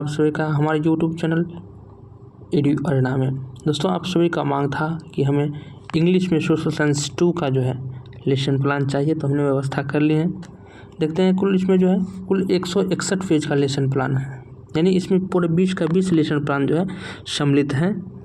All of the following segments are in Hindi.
आप सभी का हमारे यूट्यूब चैनल एडू अरना में। दोस्तों, आप सभी का मांग था कि हमें इंग्लिश में सोशल साइंस 2 का जो है लेसन प्लान चाहिए, तो हमने व्यवस्था कर ली है। देखते हैं कुल इसमें जो है कुल 161 पेज का लेसन प्लान है, यानी इसमें पूरे 20 का 20 लेसन प्लान जो है सम्मिलित हैं।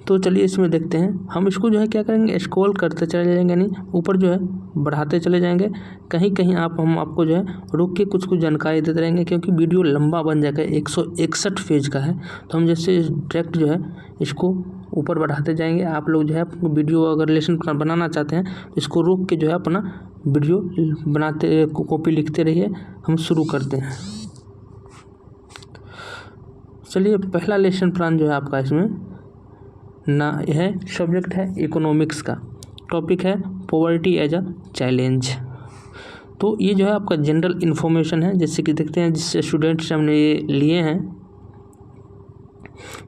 तो चलिए इसमें देखते हैं। हम इसको जो है क्या करेंगे, स्क्रॉल करते चले जाएंगे, यानी ऊपर जो है बढ़ाते चले जाएंगे। कहीं कहीं हम आपको जो है रुक के कुछ जानकारी देते रहेंगे, क्योंकि वीडियो लंबा बन जाएगा, 161 पेज का है। तो हम जैसे डायरेक्ट जो है इसको ऊपर बढ़ाते जाएंगे। आप लोग जो है वीडियो अगर लेसन प्लान बनाना चाहते हैं तो इसको रोक के जो है अपना वीडियो बनाते कॉपी लिखते रहिए। हम शुरू करते हैं। चलिए, पहला लेसन प्लान जो है आपका इसमें ना यह सब्जेक्ट है इकोनॉमिक्स का, टॉपिक है पॉवर्टी एज अ चैलेंज। तो ये जो है आपका जनरल इन्फॉर्मेशन है, जैसे कि देखते हैं जिस स्टूडेंट्स हमने ये लिए हैं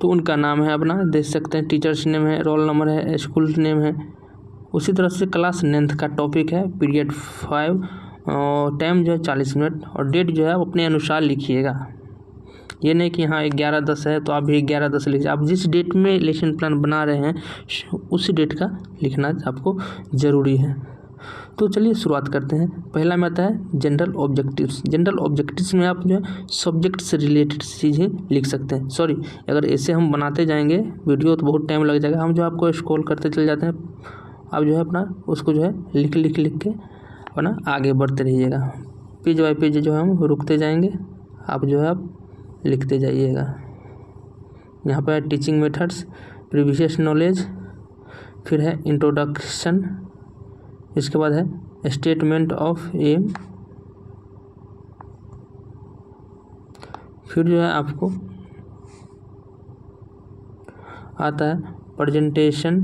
तो उनका नाम है, अपना देख सकते हैं, टीचर्स नेम है, रोल नंबर है, स्कूल नेम है। उसी तरह से क्लास 9th का टॉपिक है पीरियड 5 और टाइम जो है 40 मिनट, और डेट जो है आप अपने अनुसार लिखिएगा। ये नहीं कि हाँ 11-10 है तो आप भी 11-10 लिखिए। आप जिस डेट में लेसन प्लान बना रहे हैं उसी डेट का लिखना आपको ज़रूरी है। तो चलिए शुरुआत करते हैं। पहला में आता है जनरल ऑब्जेक्टिव्स। जनरल ऑब्जेक्टिव्स में आप जो है सब्जेक्ट से रिलेटेड चीज़ें लिख सकते हैं। सॉरी, अगर ऐसे हम बनाते जाएंगे वीडियो तो बहुत टाइम लग जाएगा। हम जो आपको स्क्रॉल करते चले जाते हैं, आप जो है अपना उसको जो है लिख के अपना आगे बढ़ते रहिएगा। पेज बाई पेज जो है हम रुकते जाएंगे, आप जो है आप लिखते जाइएगा। यहाँ पर है टीचिंग मेथड्स, प्रीवियस नॉलेज, फिर है इंट्रोडक्शन, इसके बाद है स्टेटमेंट ऑफ एम, फिर जो है आपको आता है प्रेजेंटेशन।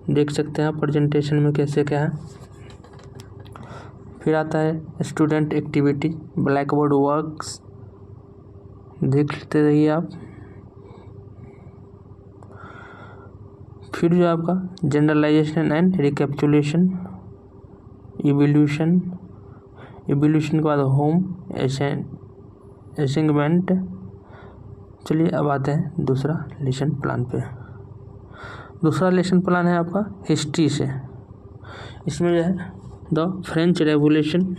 देख सकते हैं आप प्रेजेंटेशन में कैसे क्या है। फिर आता है student activity, black board works, देखते रहिए आप। फिर जो है आपका जनरलाइजेशन एंड रिकैप्चुलेशन, इवोल्यूशन के बाद होम असाइनमेंट। चलिए अब आते हैं दूसरा लेसन प्लान पे। दूसरा लेसन प्लान है आपका हिस्ट्री से। इसमें जो है द फ्रेंच रेवोल्यूशन,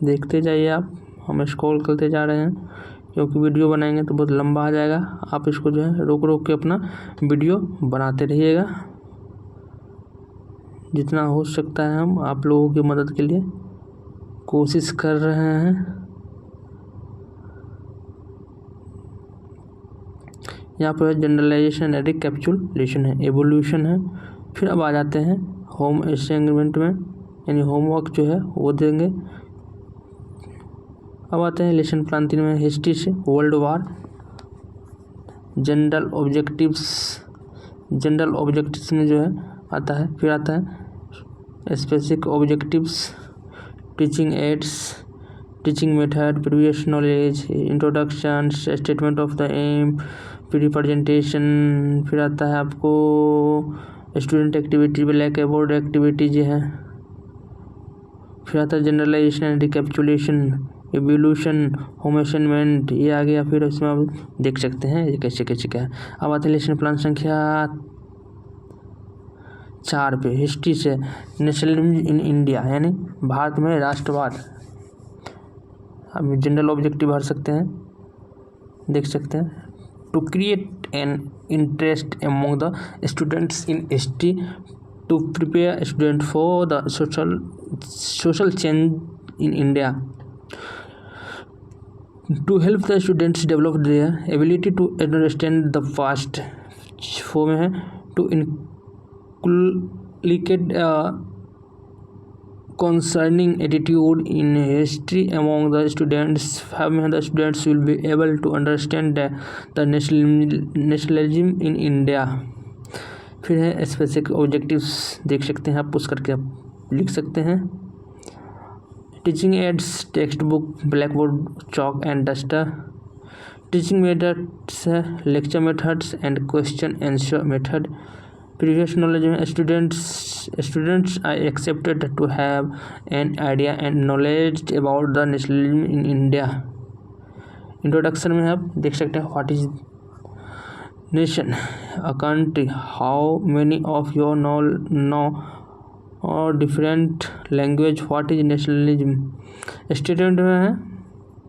देखते जाइए आप। हम स्क्रॉल करते जा रहे हैं क्योंकि वीडियो बनाएंगे तो बहुत लंबा आ जाएगा। आप इसको जो है रोक के अपना वीडियो बनाते रहिएगा। जितना हो सकता है हम आप लोगों की मदद के लिए कोशिश कर रहे हैं। यहाँ पर जनरलाइजेशन एंड रिकैप्चुलेशन है, एवोल्यूशन है। फिर अब आ जाते हैं होम असाइनमेंट में, यानी होमवर्क जो है वो देंगे। अब आते हैं लेसन प्लान 3 में हिस्ट्री से वर्ल्ड वार। जनरल ऑब्जेक्टिव्स में जो है आता है, फिर आता है specific objectives, teaching aids, teaching method, previous knowledge, introduction, statement of the aim, pre presentation. फिर आता है आपको student activity, black board activity जो है। फिर आता है generalisation and recapitulation, evaluation, home assignment, ये आ गया। फिर इसमें आप देख सकते हैं ये कैसे क्या है। अब आते हैं लेसन प्लान संख्या 4 पे, हिस्ट्री से नेशनलिज्म इन इंडिया, यानी भारत में राष्ट्रवाद। अब जनरल ऑब्जेक्टिव भर सकते हैं, देख सकते हैं। To create an interest among the students in history, to prepare student for the social change in India, to help the students develop their ability to understand the past, for में है to inculcate concerning attitude in history among the students, में the students will be able to understand the nationalism in India। फिर है स्पेसिफिक ऑब्जेक्टिव्स, देख सकते हैं आप, पुश करके आप लिख सकते हैं। Teaching aids, text book, black board, chalk and duster. Teaching methods है lecture methods and question answer method. Previous knowledge में students are expected to have an idea and knowledge about the nationalism in India. Introduction में आप देख सकते हैं what is nation, a country, how many of your know और different language, what is nationalism. Student में है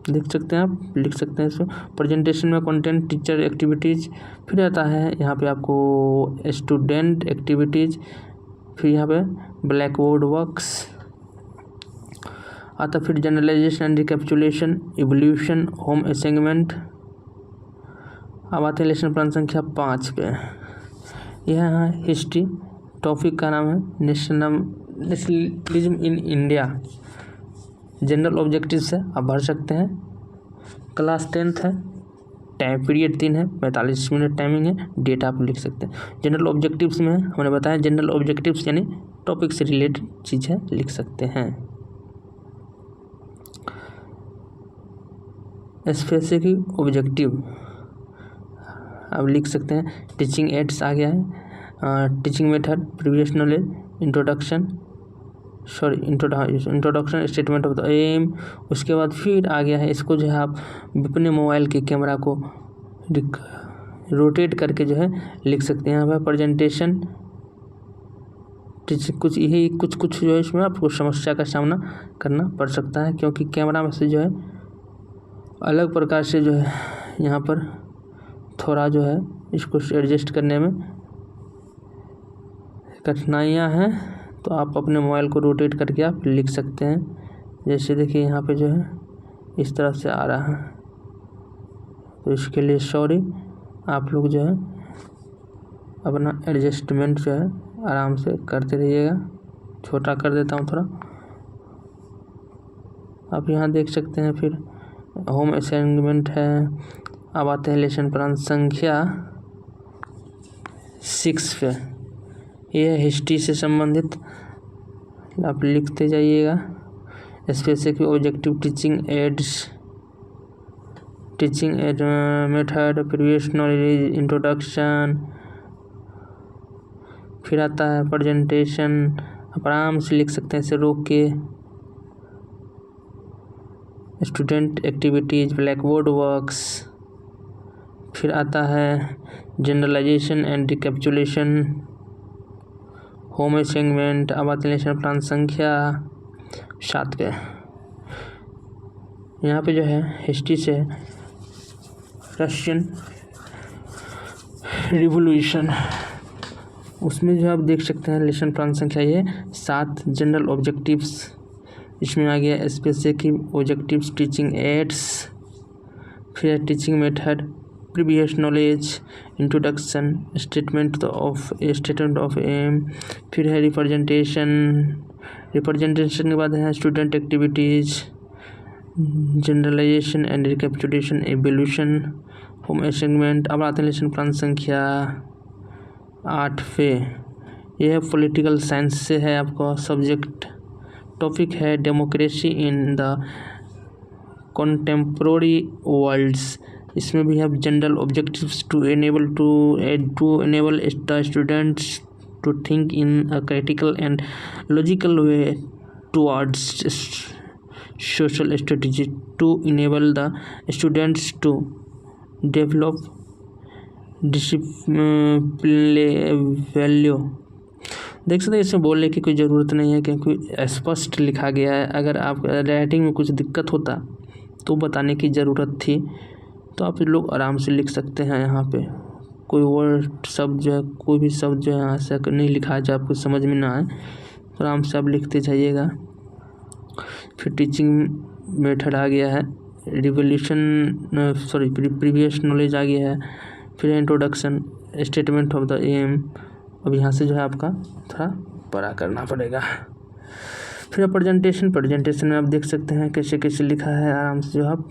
देख सकते हैं आप, लिख सकते हैं इसको। प्रेजेंटेशन में कंटेंट, टीचर एक्टिविटीज़, फिर आता है यहाँ पे आपको स्टूडेंट एक्टिविटीज़, फिर यहाँ पे ब्लैक बोर्ड वर्क्स आता, फिर generalisation and recapitulation, evaluation, home assignment. अब आते हैं लेसन प्लान संख्या 5 पे। यह है हिस्ट्री, टॉपिक का नाम है nationalism in India. General objectives है, आप भर सकते हैं। क्लास 10th है, टाइम पीरियड 3 है, 45 मिनट टाइमिंग है, डेट आप लिख सकते हैं। जनरल ऑब्जेक्टिव्स में हमने बताया जनरल ऑब्जेक्टिव्स यानी टॉपिक से रिलेटेड चीज़ है, लिख सकते हैं। स्पेसिफिक ऑब्जेक्टिव अब लिख सकते हैं। टीचिंग एड्स आ गया है, teaching method, previous knowledge, introduction, statement of the aim. उसके बाद फिर आ गया है, इसको जो है आप अपने मोबाइल के कैमरा को रोटेट करके जो है लिख सकते हैं। यहाँ पर प्रेजेंटेशन, कुछ यही कुछ जो है इसमें आपको समस्या का सामना करना पड़ सकता है, क्योंकि कैमरा में से जो है अलग प्रकार से जो है यहाँ पर थोड़ा जो है इसको एडजस्ट करने में कठिनाइयाँ हैं। तो आप अपने मोबाइल को रोटेट करके आप लिख सकते हैं। जैसे देखिए यहाँ पे जो है इस तरफ से आ रहा है, तो इसके लिए सॉरी। आप लोग जो है अपना एडजस्टमेंट जो है आराम से करते रहिएगा। छोटा कर देता हूँ थोड़ा, आप यहाँ देख सकते हैं। फिर होम असाइनमेंट है। अब आते हैं लेसन प्लान संख्या 6 पे। यह हिस्ट्री से संबंधित आप लिखते जाइएगा। Specific objective, teaching aids, teaching add method, previous knowledge, introduction, फिर आता है प्रेजेंटेशन। आप आराम से लिख सकते हैं इसे रोक के। Student activities, black board works, फिर आता है जनरलाइजेशन एंड रिकैप्चुलेशन, होम असाइनमेंट। अब आते हैं लेसन प्लान संख्या 7 पे। यहाँ पे जो है हिस्ट्री से रशियन रिवोल्यूशन, उसमें जो आप देख सकते हैं लेसन प्लान संख्या ये 7 जनरल ऑब्जेक्टिव्स इसमें आ गया। स्पेसिफिक ऑब्जेक्टिव्स, टीचिंग एड्स, फिर teaching method, previous knowledge, introduction, statement of aim, फिर है रिप्रेजेंटेशन। रिप्रेजेंटेशन के बाद है student activities, generalisation and recapitulation, evaluation, home assignment. अब आते हैं लेसन प्लान संख्या 8 पे। यह पॉलिटिकल साइंस से है, आपका सब्जेक्ट टॉपिक है democracy in the contemporary worlds. इसमें भी है general objectives to enable the students to think in a critical and logical way towards social strategy to enable the students to develop discipline value. देख सकते हैं इसमें बोलने की कोई ज़रूरत नहीं है, क्योंकि स्पष्ट लिखा गया है। अगर आप राइटिंग में कुछ दिक्कत होता तो बताने की ज़रूरत थी, तो आप लोग आराम से लिख सकते हैं। यहाँ पे कोई वर्ड शब्द जो है, कोई भी शब्द जो है यहाँ से नहीं लिखा है जो आपको समझ में ना आए, तो आराम से आप लिखते जाइएगा। फिर टीचिंग मेथड आ गया है, प्रीवियस नॉलेज आ गया है, फिर introduction, statement of the aim. अब यहाँ से जो है आपका थोड़ा बड़ा करना पड़ेगा। फिर प्रेजेंटेशन में आप देख सकते हैं कैसे कैसे लिखा है। आराम से जो आप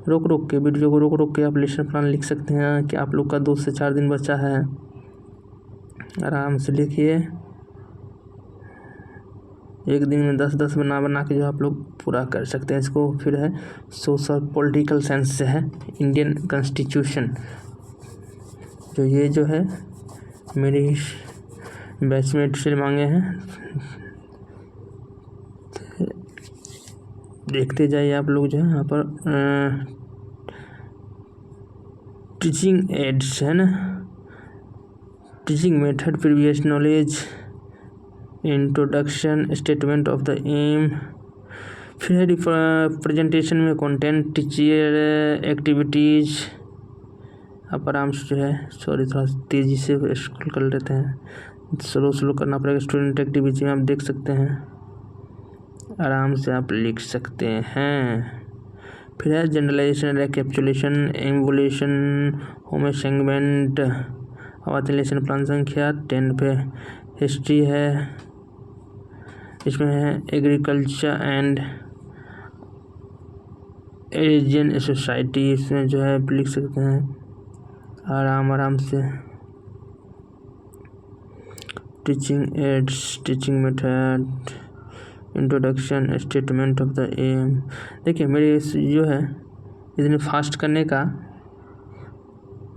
रोक के वीडियो को रोक के आप लेसन प्लान लिख सकते हैं कि आप लोग का 2 से 4 दिन बचा है। आराम से लिखिए, एक दिन में 10-10 बना के जो आप लोग पूरा कर सकते हैं इसको। फिर है सोशल पॉलिटिकल साइंस से है इंडियन कॉन्स्टिट्यूशन, जो ये जो है मेरे बैचमेट से मांगे हैं, देखते जाइए आप लोग जो है यहाँ पर टीचिंग एड्स है ना, teaching method, previous knowledge, introduction, statement of the aim, फिर है प्रेजेंटेशन में कंटेंट, टीचर एक्टिविटीज़। आप आराम से जो है, सॉरी थोड़ा तेज़ी से स्क्रॉल कर लेते हैं, स्लो करना पड़ेगा। स्टूडेंट एक्टिविटी में आप देख सकते हैं, आराम से आप लिख सकते हैं। फिर है generalization, recapitulation, evaluation, home segment, आवाज लेसन प्लान संख्या 10 पे हिस्ट्री है। इसमें है एग्रीकल्चर एंड एरिजियन सोसाइटी, इसमें जो है लिख सकते हैं आराम से। Teaching aids, teaching method, introduction, statement of the aim. देखिए मेरे जो है इतने फास्ट करने का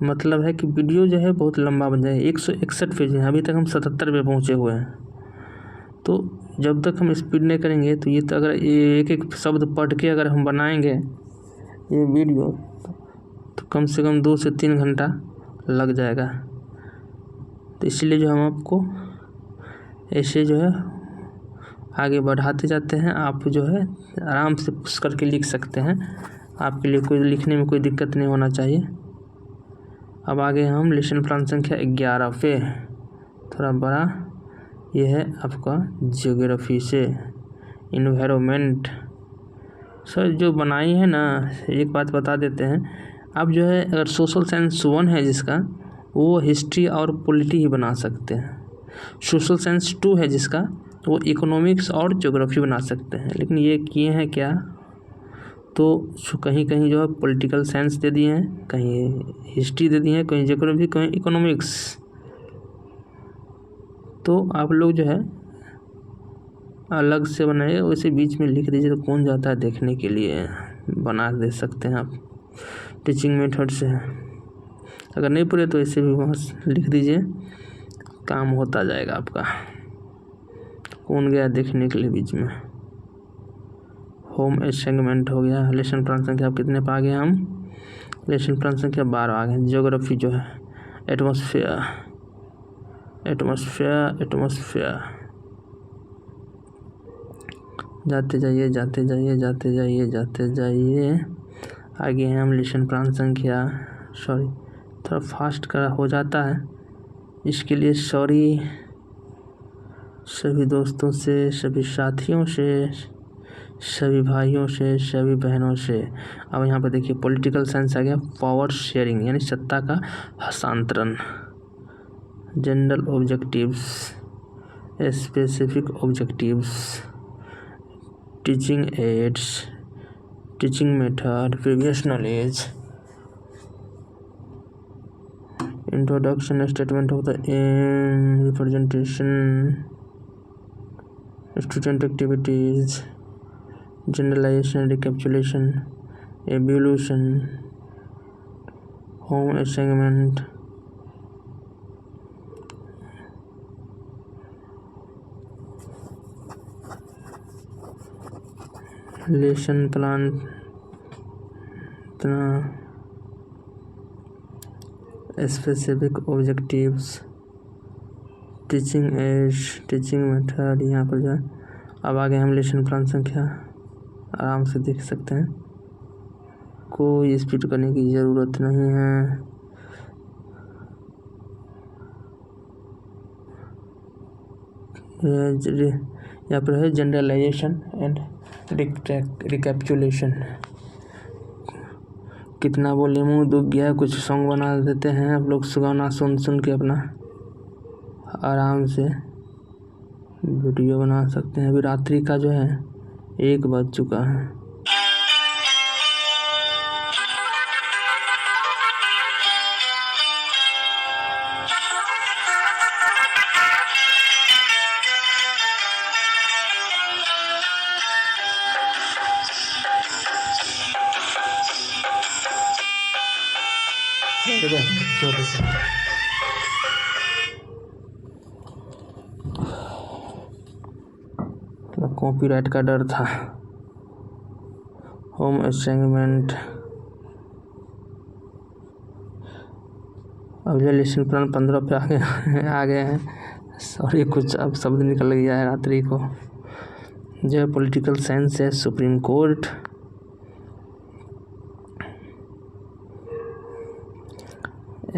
मतलब है कि वीडियो जो है बहुत लंबा बन जाए। 161 पेज है, अभी तक हम 77 पे पहुँचे हुए हैं। तो जब तक हम स्पीड नहीं करेंगे तो ये तो अगर एक एक शब्द पढ़ के अगर हम बनाएंगे ये वीडियो तो कम से कम 2 से 3 घंटा लग जाएगा। तो इसलिए जो हम आपको ऐसे जो है आगे बढ़ाते जाते हैं। आप जो है आराम से पुश करके लिख सकते हैं, आपके लिए कोई लिखने में कोई दिक्कत नहीं होना चाहिए। अब आगे हम लेसन प्लान संख्या 11 पे, थोड़ा बड़ा ये है आपका ज्योग्राफी से इन्वायरमेंट। सर जो बनाई है ना, एक बात बता देते हैं, आप जो है अगर सोशल साइंस 1 है जिसका, वो हिस्ट्री और पॉलिटी ही बना सकते हैं। सोशल साइंस 2 है जिसका, वो इकोनॉमिक्स और ज्योग्राफी बना सकते हैं। लेकिन ये किए हैं क्या, तो कहीं कहीं जो है पॉलिटिकल साइंस दे दिए हैं, कहीं हिस्ट्री दे दिए हैं, कहीं ज्योग्राफी, कहीं इकोनॉमिक्स। तो आप लोग जो है अलग से बनाइए, वैसे बीच में लिख दीजिए तो कौन जाता है देखने के लिए, बना दे सकते हैं आप टीचिंग मेथड से। अगर नहीं पूरे तो ऐसे भी वहाँ लिख दीजिए, काम होता जाएगा आपका। कौन गया देखने के लिए बीच में। होम सेगमेंट हो गया। लेसन प्लान संख्या आप कितने पा गए हम, लेसन प्लान संख्या 12 आ गए। ज्योग्राफी जो है एटमॉस्फेयर, जाते जाइए। आगे हैं हम लेसन प्लान संख्या, सॉरी थोड़ा फास्ट कर हो जाता है, इसके लिए सॉरी सभी दोस्तों से, सभी साथियों से, सभी भाइयों से, सभी बहनों से। अब यहाँ पर देखिए पॉलिटिकल साइंस आ गया, पावर शेयरिंग यानी सत्ता का हस्तांतरण, general objectives, specific objectives, teaching aids, teaching method, previous knowledge, introduction, statement of the aim, representation, student activities, generalization, recapitulation, evaluation, home assignment, lesson plan, specific objectives, teaching aids, teaching method. यहाँ पर जो है अब आगे हम लेसन प्लान संख्या आराम से देख सकते हैं, कोई स्पीड करने की ज़रूरत नहीं है। यहाँ पर है जनरलाइजेशन एंड रिकैपिचुलेशन। कितना बोले मुँह दुख गया, कुछ सॉन्ग बना देते हैं आप लोग, गाना सुन के अपना आराम से वीडियो बना सकते हैं। अभी रात्रि का जो है 1 बज चुका है। कॉपीराइट का डर था। होम असाइनमेंट, अब ये लेसन प्लान 15 पे आ गए हैं। सॉरी, कुछ अब शब्द निकल गया है रात्रि को। जो पॉलिटिकल साइंस है, सुप्रीम कोर्ट,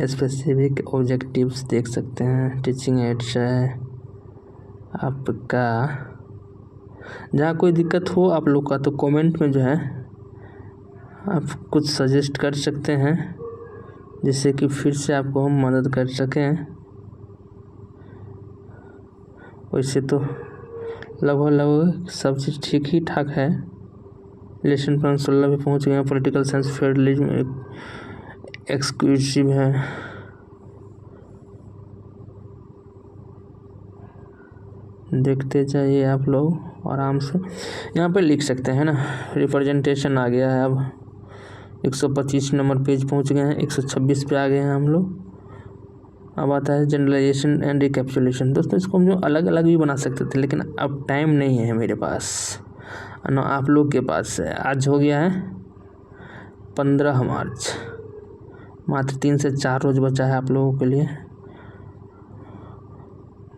स्पेसिफिक ऑब्जेक्टिव्स देख सकते हैं, टीचिंग एड्स है आपका। जहाँ कोई दिक्कत हो आप लोग का तो कमेंट में जो है आप कुछ सजेस्ट कर सकते हैं, जिससे कि फिर से आपको हम मदद कर सकें। वैसे तो लगभग सब चीज़ ठीक ही ठाक है। लेसन प्लान 16 पे पहुँच गए हैं। पॉलिटिकल साइंस फेडरलिज्म एक्सक्लूसिव है। देखते जाइए आप लोग आराम से, यहाँ पे लिख सकते हैं ना। रिप्रेजेंटेशन आ गया है, अब 125 नंबर पेज पहुँच गए हैं, 126 पे आ गए हैं हम लोग। अब आता है जनरलाइजेशन एंड रिकैप्सुलेशन। दोस्तों इसको हम जो अलग अलग भी बना सकते थे, लेकिन अब टाइम नहीं है मेरे पास, ना आप लोग के पास है। आज हो गया है 15 मार्च, मात्र 3 से 4 रोज़ बचा है आप लोगों के लिए।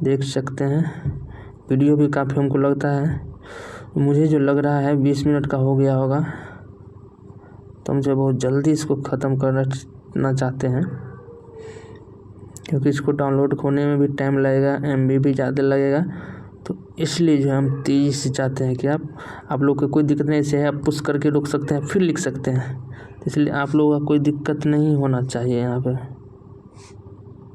देख सकते हैं वीडियो भी काफ़ी हमको लगता है, मुझे जो लग रहा है 20 मिनट का हो गया होगा, तो हम जो बहुत जल्दी इसको ख़त्म करना चाहते हैं, क्योंकि इसको डाउनलोड होने में भी टाइम लगेगा, MB भी ज़्यादा लगेगा। तो इसलिए जो हम तेज़ी से चाहते हैं कि आप लोग को कोई दिक्कत नहीं से है, आप पुश करके रोक सकते हैं, फिर लिख सकते हैं। इसलिए आप लोगों का कोई दिक्कत नहीं होना चाहिए यहाँ पे।